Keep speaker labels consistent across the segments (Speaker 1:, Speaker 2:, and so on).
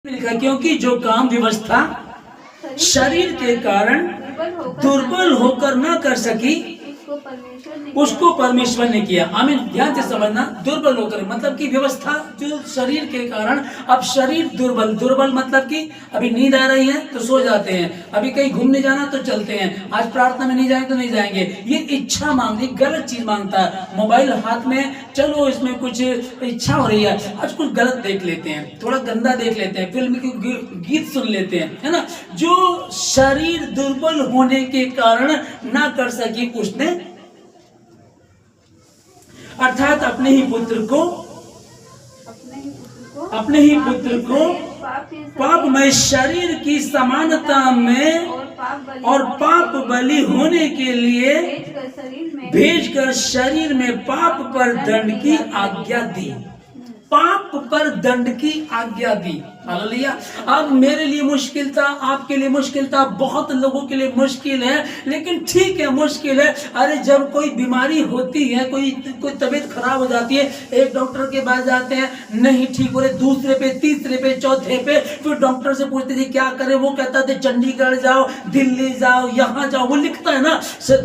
Speaker 1: लिखा क्योंकि जो काम व्यवस्था शरीर के कारण दुर्बल होकर न कर सकी उसको परमेश्वर ने किया। आमीन। ध्यान से समझना, दुर्बल होकर मतलब कि व्यवस्था जो शरीर के कारण, अब शरीर दुर्बल मतलब कि अभी नींद आ रही है तो सो जाते हैं, अभी कहीं घूमने जाना तो चलते हैं, आज प्रार्थना में नहीं जाएंगे तो नहीं जाएंगे। ये इच्छा मांगती, गलत चीज मांगता है। मोबाइल हाथ में, चलो इसमें कुछ इच्छा हो रही है, आज कुछ गलत देख लेते हैं, थोड़ा गंदा देख लेते हैं, फिल्म के गीत सुन लेते हैं, है ना। जो शरीर दुर्बल होने के कारण ना कर सकी उसने अर्थात अपने ही पुत्र को पापमय शरीर की समानता में और पाप बलि होने के लिए भेजकर शरीर में पाप पर दंड की आज्ञा दी। पाप पर दंड की आज्ञा दी। हालेलुया। अब मेरे लिए मुश्किल था, आपके लिए मुश्किल था, बहुत लोगों के लिए मुश्किल है, लेकिन ठीक है, मुश्किल है। अरे जब कोई बीमारी होती है, कोई तबीयत खराब हो जाती है, एक डॉक्टर के पास जाते हैं, नहीं ठीक हो रहे, दूसरे पे, तीसरे पे, चौथे पे, फिर डॉक्टर से पूछते थे क्या करें, वो कहता थे चंडीगढ़ जाओ, दिल्ली जाओ, यहाँ जाओ, वो लिखता है ना,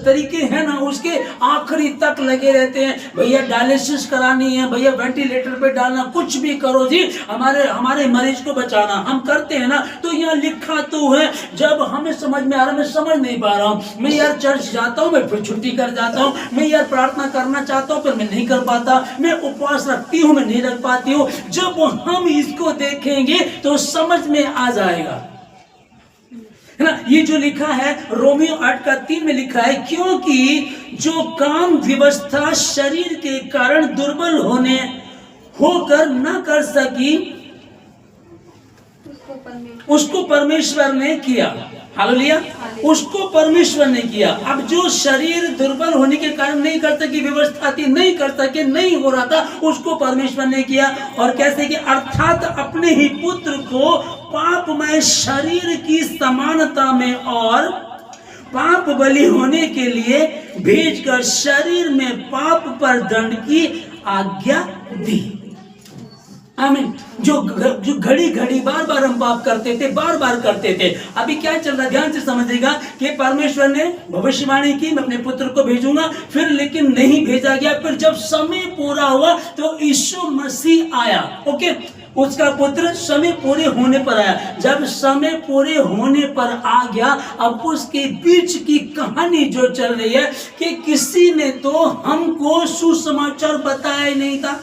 Speaker 1: तरीके हैं ना उसके, आखिरी तक लगे रहते हैं। भैया डायलिसिस करानी है, भैया वेंटिलेटर पे डालना, कुछ भी करो जी, हमारे मरीज को बचाना। हम करते हैं ना, तो यहाँ लिखा तो है। जब हमें समझ में आ रहा, मैं समझ नहीं पा रहा हूँ, मैं यार चर्च जाता हूँ, मैं फिर छुट्टी कर जाता हूँ, मैं यार प्रार्थना करना चाहता हूँ पर मैं नहीं कर पाता, मैं उपवास रखती हूँ, मैं नहीं रख पाती हूँ। जब हम इसको देखेंगे तो समझ में आ जाएगा, है ना। ये जो लिखा है रोमियो 8:3 में लिखा है, क्योंकि जो काम व्यवस्था शरीर के कारण दुर्बल होकर न कर सकी उसको परमेश्वर ने किया। हालेलुया। उसको परमेश्वर ने किया। अब जो शरीर दुर्बल होने के कारण नहीं कर सकी, व्यवस्था थी, नहीं कर सके, नहीं हो रहा था, उसको परमेश्वर ने किया। और कैसे कि अर्थात अपने ही पुत्र को पापमय शरीर की समानता में और पाप बलि होने के लिए भेजकर शरीर में पाप पर दंड की आज्ञा दी। आमीन। जो घड़ी घड़ी बार बार हम पाप करते थे, बार बार करते थे, अभी क्या चल रहा है ध्यान से समझिएगा कि परमेश्वर ने भविष्यवाणी की मैं अपने पुत्र को भेजूंगा, फिर लेकिन नहीं भेजा गया। फिर जब समय पूरा हुआ तो यीशु मसीह आया। ओके, उसका पुत्र समय पूरे होने पर आया। जब समय पूरे होने पर आ गया, अब उसके बीच की कहानी जो चल रही है कि किसी ने तो हमको सुसमाचार बताया ही नहीं था,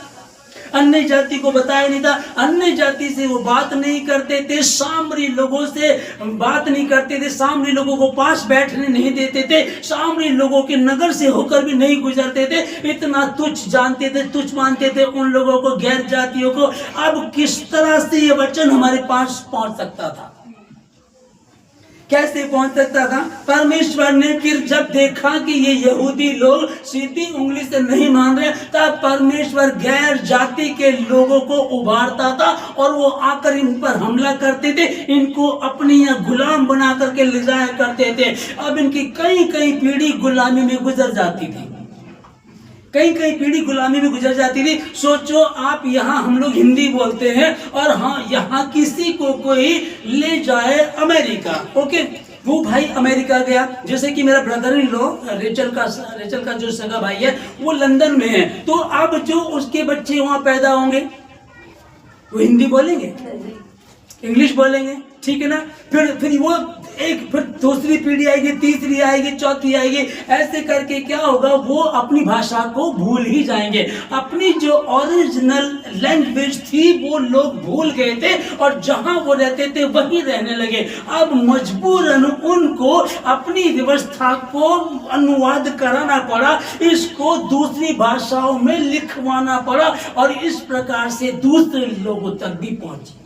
Speaker 1: अन्य जाति को बताया नहीं था, अन्य जाति से वो बात नहीं करते थे, सामरी लोगों से बात नहीं करते थे, सामरी लोगों को पास बैठने नहीं देते थे, सामरी लोगों के नगर से होकर भी नहीं गुजरते थे, इतना तुच्छ जानते थे, तुच्छ मानते थे उन लोगों को, गैर जातियों को। अब किस तरह से ये वचन हमारे पास पहुंच सकता था, कैसे पहुंच सकता था? परमेश्वर ने फिर जब देखा कि ये यहूदी लोग सीधी उंगली से नहीं मान रहे, तब परमेश्वर गैर जाति के लोगों को उभारता था और वो आकर इन पर हमला करते थे, इनको अपनी गुलाम बना करके ले जाया करते थे। अब इनकी कई कई पीढ़ी गुलामी में गुजर जाती थी, कई कई पीढ़ी गुलामी में गुजर जाती थी। सोचो आप, यहाँ हम लोग हिंदी बोलते हैं और हाँ यहाँ किसी को कोई ले जाए अमेरिका, ओके, वो भाई अमेरिका गया, जैसे कि मेरा ब्रदर इन लो रेचल का जो सगा भाई है वो लंदन में है, तो अब जो उसके बच्चे वहाँ पैदा होंगे वो हिंदी बोलेंगे, इंग्लिश बोलेंगे, ठीक है ना। फिर वो फिर दूसरी पीढ़ी आएगी, तीसरी आएगी, चौथी आएगी, ऐसे करके क्या होगा, वो अपनी भाषा को भूल ही जाएंगे। अपनी जो ओरिजिनल लैंग्वेज थी वो लोग भूल गए थे और जहां वो रहते थे वहीं रहने लगे। अब मजबूरन उनको अपनी व्यवस्था को अनुवाद कराना पड़ा, इसको दूसरी भाषाओं में लिखवाना पड़ा और इस प्रकार से दूसरे लोगों तक भी पहुंची।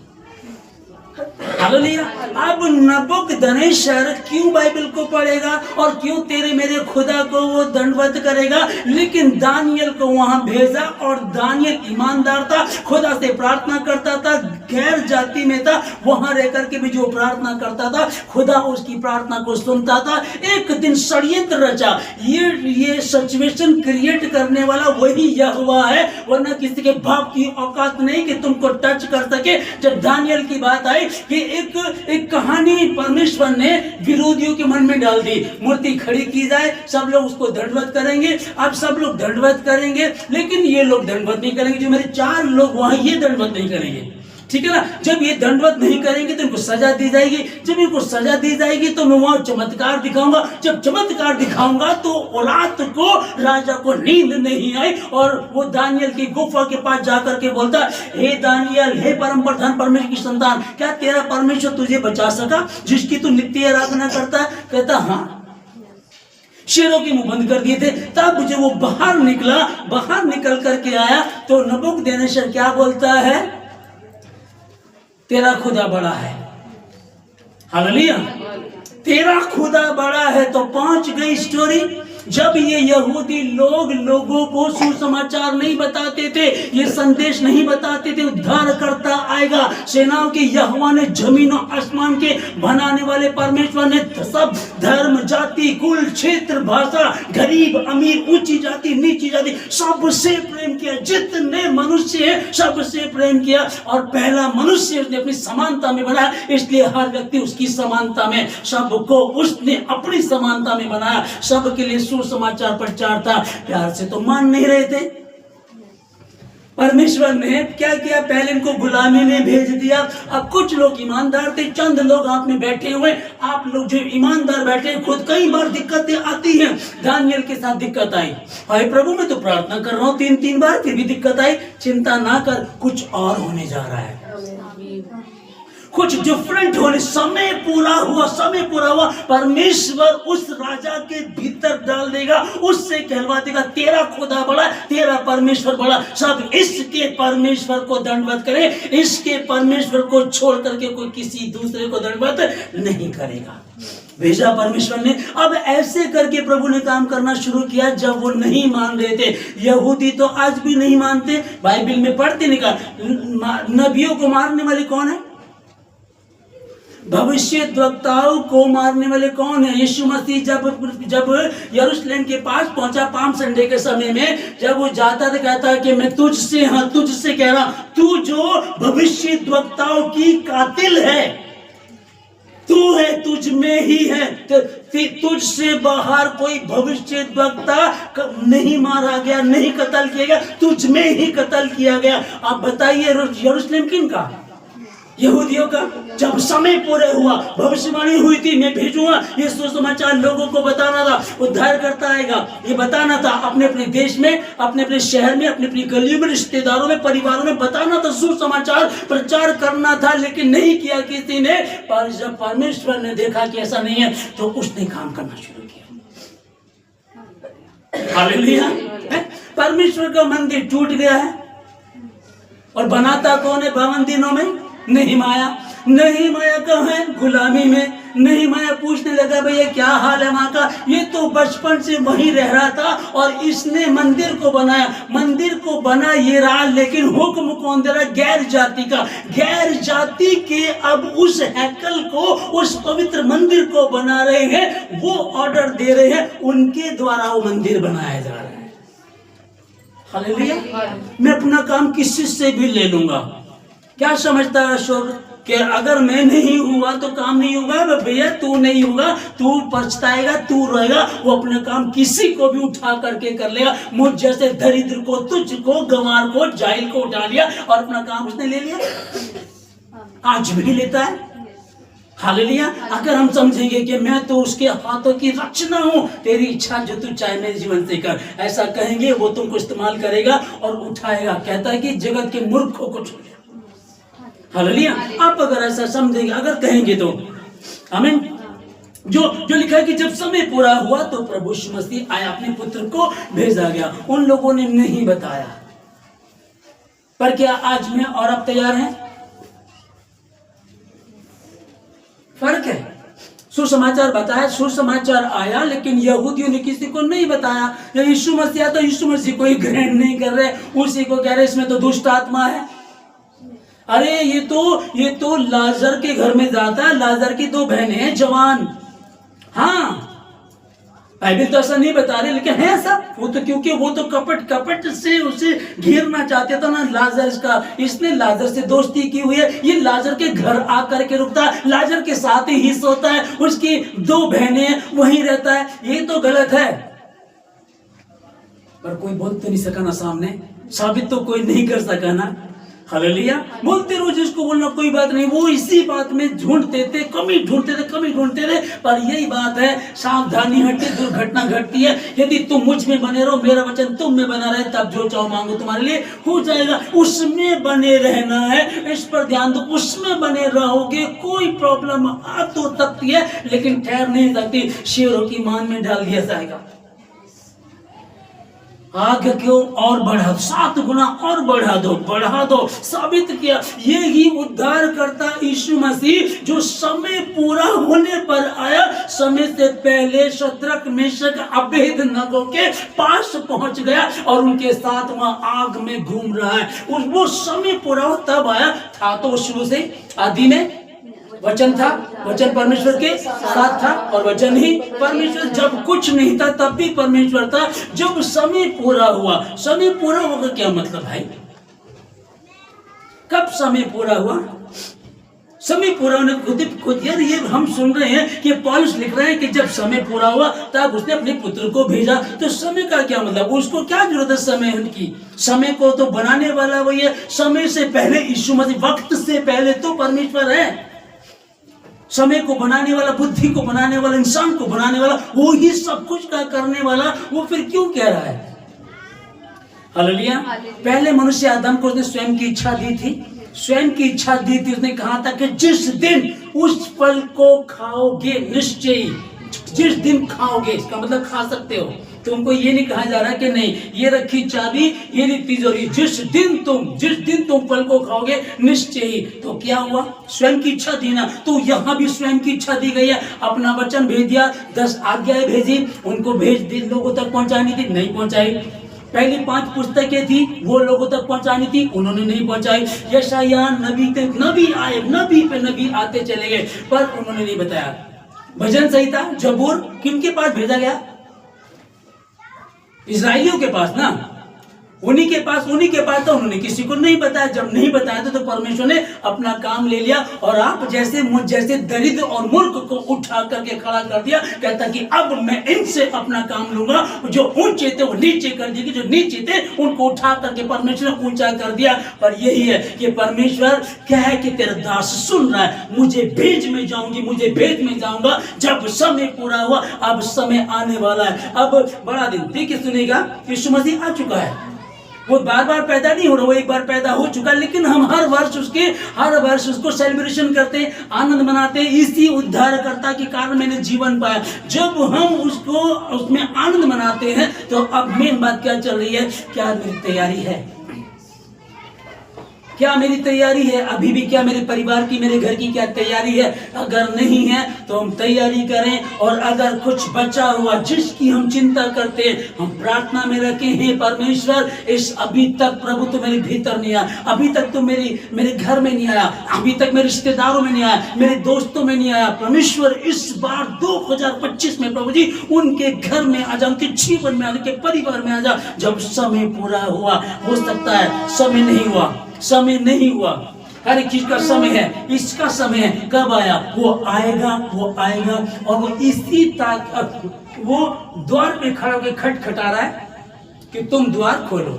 Speaker 1: हालेलुया। अब नबूकदनेस्सर क्यों बाइबल को पढ़ेगा और क्यों तेरे मेरे खुदा को वो दंडवत करेगा, लेकिन दानियल को वहां भेजा और दानियल ईमानदार था, खुदा से प्रार्थना करता था, गैर जाति में था, वहां रह करके भी जो प्रार्थना करता था खुदा उसकी प्रार्थना को सुनता था। एक दिन षड्यंत्र रचा, ये सिचुएशन क्रिएट करने वाला वही यहोवा है, वरना किसी के बाप की औकात नहीं कि तुमको टच कर सके। जब दानियल की बात आई कि एक कहानी परमेश्वर ने विरोधियों के मन में डाल दी, मूर्ति खड़ी की जाए, सब लोग उसको दंडवत करेंगे। अब सब लोग दंडवत करेंगे, लेकिन ये लोग दंडवत नहीं करेंगे, जो मेरे 4 लोग वहां ये दंडवत नहीं करेंगे, ठीक है ना। जब ये दंडवत नहीं करेंगे तो इनको सजा दी जाएगी, जब इनको सजा दी जाएगी तो मैं वहां चमत्कार दिखाऊंगा, जब चमत्कार दिखाऊंगा तो रात को राजा को नींद नहीं आई और वो दानियल की गुफा के पास जाकर के बोलता, हे दानियल, हे परम प्रधान परमेश्वर की संतान, क्या तेरा परमेश्वर तुझे बचा सका जिसकी तू नित्य आराधना करता है? कहता हाँ। शेरों के मुंह बंद कर दिए थे। तब जब वो बाहर निकला, बाहर निकल करके आया तो नबूकदनेस्सर क्या बोलता है? तेरा खुदा बड़ा है। हालेलुया। तेरा खुदा बड़ा है। तो पहुंच गई स्टोरी। जब ये यहूदी लोग लोगों को सुसमाचार नहीं बताते थे, ये संदेश नहीं बताते थे उद्धार करता आएगा, सेनाओं के यहोवा ने, जमीन और आसमान के बनाने वाले परमेश्वर ने सब धर्म, जाति, कुल, क्षेत्र, भाषा, गरीब, अमीर, ऊंची जाति, नीची जाति, सबसे प्रेम किया। जितने मनुष्य है सबसे प्रेम किया और पहला मनुष्य उसने अपनी समानता में बनाया, इसलिए हर व्यक्ति उसकी समानता में, सबको उसने अपनी समानता में बनाया। सबके लिए समाचार प्रचार था। प्यार से तो मान नहीं रहे थे। परमेश्वर ने क्या किया? पहले इनको गुलामी में भेज दिया। अब कुछ लोग ईमानदार थे, चंद लोग आप में बैठे हुए, आप लोग जो ईमानदार बैठे, खुद कई बार दिक्कतें आती हैं। दानियल के साथ दिक्कत आई, हाय प्रभु मैं तो प्रार्थना कर रहा हूं 3-3 बार, फिर भी दिक्कत आई। चिंता ना कर, कुछ और होने जा रहा है, कुछ डिफरेंट होने। समय पूरा हुआ, समय पूरा हुआ। परमेश्वर उस राजा के भीतर डाल देगा, उससे कहलवा देगा तेरा खुदा बड़ा, तेरा परमेश्वर बड़ा। सब इसके परमेश्वर को दंडवत करे, इसके परमेश्वर को छोड़ करके कोई किसी दूसरे को दंडवत नहीं करेगा। भेजा परमेश्वर ने। अब ऐसे करके प्रभु ने काम करना शुरू किया। जब वो नहीं मान रहे थे, यहूदी तो आज भी नहीं मानते, बाइबल में पढ़ते निकाल, नबियों को मारने वाले कौन है? भविष्यद्वक्ताओं को मारने वाले कौन है? यीशु मसीह जब यरूशलेम के पास पहुंचा पाम संडे के समय में, जब वो जाता था कहता है कि मैं तुझसे, हाँ तुझसे कह रहा, तू जो भविष्यद्वक्ताओं की कातिल है, तू है, तुझ में ही है, तुझसे बाहर कोई भविष्यद्वक्ता नहीं मारा गया, नहीं कत्ल किया गया, तुझ में ही कत्ल किया गया। आप बताइए यरूशलेम किन का? यहूदियों का। जब समय पूरे हुआ, भविष्यवाणी हुई थी मैं भेजूंगा, ये सुसमाचार लोगों को बताना था, उद्धार करता आएगा, ये बताना था। अपने अपने देश में, अपने अपने शहर में, अपनी अपनी गलियों में, रिश्तेदारों में, परिवारों में बताना था, सुसमाचार प्रचार करना था, लेकिन नहीं किया किसी ने। पर जब परमेश्वर ने देखा कि ऐसा नहीं है तो उसने काम करना शुरू किया। हालेलुया। परमेश्वर का मंदिर टूट गया है और बनाता कौन है? 52 दिनों में नehemiah। नehemiah कहाँ है? गुलामी में। नehemiah पूछने लगा भैया क्या हाल है वहां का? ये तो बचपन से वहीं रह रहा था और इसने मंदिर को बनाया। मंदिर को बना ये रहा, लेकिन हुक्म कौन दे रहा? गैर जाति का। गैर जाति के अब उस हैकल को, उस पवित्र मंदिर को बना रहे हैं, वो ऑर्डर दे रहे हैं, उनके द्वारा वो मंदिर बनाया जा रहा है। हालेलुया। मैं अपना काम किसी से भी ले लूंगा। क्या समझता है अशोक कि अगर मैं नहीं हुआ तो काम नहीं होगा? भैया तू नहीं होगा, तू पछताएगा, तू रहेगा। वो अपना काम किसी को भी उठा करके कर लेगा। मुझ जैसे दरिद्र को, तुझको, गंवार को, जाहिल को उठा लिया और अपना काम उसने ले लिया। आज भी लेता है। हालेलुया। अगर हम समझेंगे कि मैं तो उसके हाथों की रचना हूं, तेरी इच्छा जो तू चाहे मेरे जीवन से कर, ऐसा कहेंगे, वो तुमको इस्तेमाल करेगा और उठाएगा। कहता है कि जगत के मूर्खों को छोड़। हालेलुया। आप अगर ऐसा समझेंगे, अगर कहेंगे तो आमीन। जो लिखा है कि जब समय पूरा हुआ तो प्रभु यीशु मसीह आया, अपने पुत्र को भेजा गया। उन लोगों ने नहीं बताया, पर क्या आज मैं और आप तैयार हैं? फर्क है। सुसमाचार बताया, सुसमाचार आया, लेकिन यहूदियों ने किसी को नहीं बताया। यीशु मसीह तो यीशु मसीह को ही ग्रहण नहीं कर रहे, उसी को कह रहे इसमें तो दुष्ट आत्मा है। अरे ये तो लाजर के घर में जाता है। लाजर की 2 बहनें हैं जवान। हाँ, बाइबल तो ऐसा नहीं बता रहे, लेकिन है ऐसा। वो तो क्योंकि वो तो कपट से उसे घेरना चाहते थे ना लाजर का, इसने लाजर से दोस्ती की हुई है। ये लाजर के घर आकर के रुकता है, लाजर के साथ ही सोता है, उसकी 2 बहनें वहीं रहता है। ये तो गलत है, पर कोई बोल तो नहीं सका ना, सामने साबित तो कोई नहीं कर सका ना। हालेलुया। बोलते रहो जिसको बोलना, कोई बात नहीं। वो इसी बात में ढूंढते थे, कमी ढूंढते थे। पर यही बात है, सावधानी हटे, दुर्घटना घटती है। यदि तुम मुझ में बने रहो, मेरा वचन तुम में बना रहे, तब जो चाहो मांगो तुम्हारे लिए हो जाएगा। उसमें बने रहना है, इस पर ध्यान दो। उसमें बने रहोगे, कोई प्रॉब्लम आ तो सकती है, लेकिन ठहर नहीं सकती। शेरों की मान में डाल दिया जाएगा। आगे क्यों और बढ़ा, 7 गुना और बढ़ा दो। साबित किया ये ही उद्धार करता यीशु मसीह, जो समय पूरा होने पर आया। समय से पहले शद्रक मेशक अबेदनगो के पास पहुंच गया और उनके साथ वहां आग में घूम रहा है। वो समय पूरा हो तब आया। था तो शुरू से आदि में वचन था, वचन परमेश्वर के साथ था और वचन ही परमेश्वर। जब कुछ नहीं था तब भी परमेश्वर था। जब समय पूरा हुआ, समय पूरा होगा क्या मतलब भाई? कब समय पूरा हुआ? समय पूरा होने खुद यार, ये हम सुन रहे हैं कि पौलुस लिख रहे हैं कि जब समय पूरा हुआ तब उसने अपने पुत्र को भेजा। तो समय का क्या मतलब? उसको क्या जरूरत है समय की? समय को तो बनाने वाला वही है। समय से पहले यीशु मसीह, वक्त से पहले तो परमेश्वर है। समय को बनाने वाला, बुद्धि को बनाने वाला, इंसान को बनाने वाला, वो ही सब कुछ का करने वाला, वो फिर क्यों कह रहा है? हालेलुया। पहले मनुष्य आदम को उसने स्वयं की इच्छा दी थी, उसने कहा था कि जिस दिन उस फल को खाओगे, निश्चय जिस दिन खाओगे, इसका मतलब खा सकते हो। तुमको ये नहीं कहा जा रहा कि नहीं ये रखी चाबी, ये नहीं तिजोरी। जिस दिन तुम फल को खाओगे निश्चय ही। तो क्या हुआ? स्वयं की इच्छा दी ना। तो यहाँ भी स्वयं की इच्छा दी गई है। अपना वचन भेज दिया, 10 आज्ञाएं भेजी, उनको भेज दी, लोगों तक पहुंचानी थी, नहीं पहुंचाई। पहली 5 पुस्तकें थी, वो लोगों तक पहुंचानी थी, उन्होंने नहीं पहुंचाई। यशायाह नबी आए, नबी पे नबी आते चले गए, पर उन्होंने नहीं बताया। भजन संहिता, जबूर किनके पास भेजा गया? इस्राएलियों के पास ना, उन्हीं के पास तो उन्होंने किसी को नहीं बताया। जब नहीं बताया तो परमेश्वर ने अपना काम ले लिया और आप जैसे मुझ जैसे दरिद्र और मूर्ख को उठा करके खड़ा कर दिया। कहता कि अब मैं इनसे अपना काम लूंगा। जो ऊंचे थे वो नीचे कर दिए, जो नीचे थे उनको उठा करके परमेश्वर ने ऊंचा कर दिया। पर यही है कि परमेश्वर क्या है कि तेरा दास सुन रहा है, मुझे भेज में जाऊंगा। जब समय पूरा हुआ, अब समय आने वाला है। अब बड़ा दिन देखिए, सुनेगा, यीशु मसीह आ चुका है। वो बार पैदा नहीं हो रहा, वो एक बार पैदा हो चुका, लेकिन हम हर वर्ष उसको सेलिब्रेशन करते हैं, आनंद मनाते हैं। इसी उद्धारकर्ता के कारण मैंने जीवन पाया। जब हम उसमें आनंद मनाते हैं, तो अब मेन बात क्या चल रही है? क्या मेरी तैयारी है? अभी भी क्या मेरे परिवार की, मेरे घर की क्या तैयारी है? अगर नहीं है तो हम तैयारी करें। और अगर कुछ बचा हुआ जिसकी हम चिंता करते हैं, हम प्रार्थना में रखें, हे परमेश्वर, अभी तक प्रभु तो मेरे भीतर नहीं आया, अभी तक तो मेरे घर में नहीं आया, अभी तक मेरे रिश्तेदारों में नहीं आया, मेरे दोस्तों में नहीं आया। परमेश्वर इस बार 2025 में प्रभु जी उनके घर में आ जा, उनके जीवन में आ जा, उनके परिवार में आ जा। जब समय पूरा हुआ, हो सकता है समय नहीं हुआ। हर एक चीज का समय है, इसका समय है। कब आया? वो आएगा और वो इसी वो द्वार पे खड़ा होकर खटखटा रहा है कि तुम द्वार खोलो।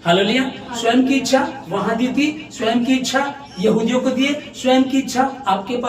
Speaker 1: हालेलुया। स्वयं की इच्छा वहां दी थी, स्वयं की इच्छा यहूदियों को दिए, स्वयं की इच्छा आपके पास